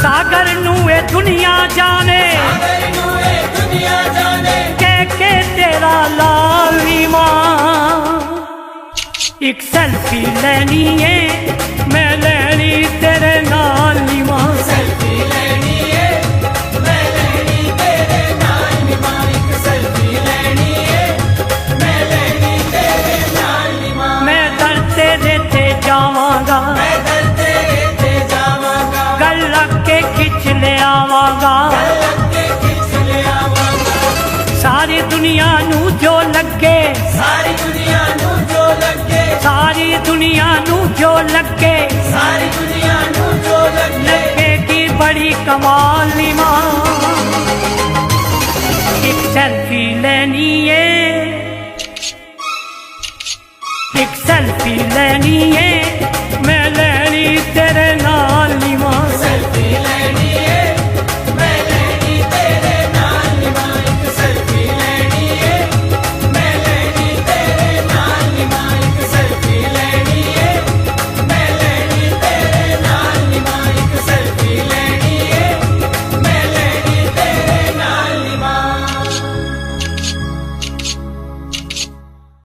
सागर नू ए दुनिया जाने सागर नू ए दुनिया जाने के तेरा लाली मां एक सेल्फी लेनी है मैं लेनी तेरे नाल नी मां सेल्फी लेनी है मैं लेनी तेरे नाल नी मां एक सेल्फी लेनी है मैं लेनी तेरे नाल नी मां मैं दर तेरे ते जावांगा मैं दर तेरे ते जावांगा गल लग के खिंच ले आवांगा लग के खिंच ले आवांगा सारी दुनिया नू जो लगे सारी दुनिया नू जो लगे सारी दुनिया नू जो लगे सारी दुनिया नू जो लगे लगेगी बड़ी कमाल नी मां एक सेल्फी लेनी है एक सेल्फी लेनी है